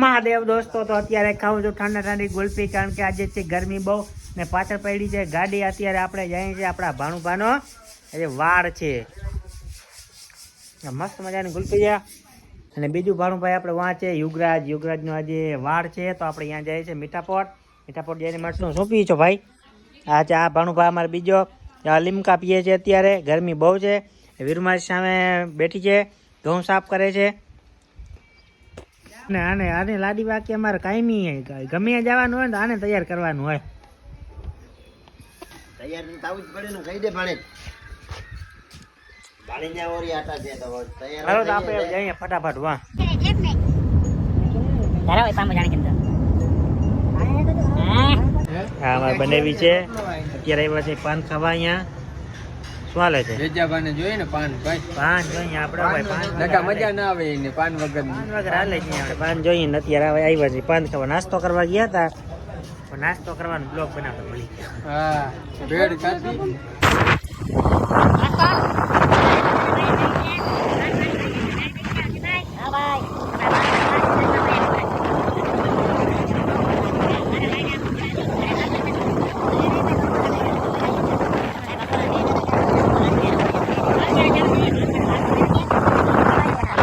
મહાદેવ દોસ્તો. તો અત્યારે ખાવું છું ઠંડા ઠંડી ગુલ્ફી, કારણ કે આજે છે ગરમી બહુ ને પાછળ પડી છે ગાડી. અત્યારે આપણે જઈએ છીએ આપણા ભાણુભાનો જે વાડ છે, મસ્ત મજાની ગુલ્ફી છે. અને બીજું ભાણુભાઈ આપણે વાં છે યુગરાજનો આજે વાડ છે, તો આપણે અહીંયા જઈએ છીએ મીઠાપોટ જઈને મળશું. શું પી છો ભાઈ? આ છે આ ભાણુભાઈ અમારે બીજો લીમકા પીએ છે. અત્યારે ગરમી બહુ છે. વીરમારી સામે બેઠી છે, ઘઉં સાફ કરે છે. ને આને લાડી વાકી અમારે કાયમી ગમે જવાનું હોય ને આને તૈયાર કરવાનું હોય. તૈયાર થવું જ પડે ને, કહી દે પાણી ને ઓરી આટા છે તો તૈયાર. તો આપણે જઈએ ફટાફટ. વાહ હા અમારે બનાવી છે. અત્યારે આવ્યા છે પાન ખાવા. અહીંયા શું હાલે છે? વેજાબાને જોઈએ ને પાન ભાઈ, પાન જોઈએ આપણે ભાઈ. પાન મજા ના આવે એને પાન વગર. હાલે છે આપણે પાન જોઈએ ને. અત્યારે આવ્યા છે પાન ખાવા. નાસ્તો કરવા ગયા હતા, પણ નાસ્તો કરવાનો બ્લોગ બનાવતો ભૂલી ગયા. હા ભેળ ખાધી.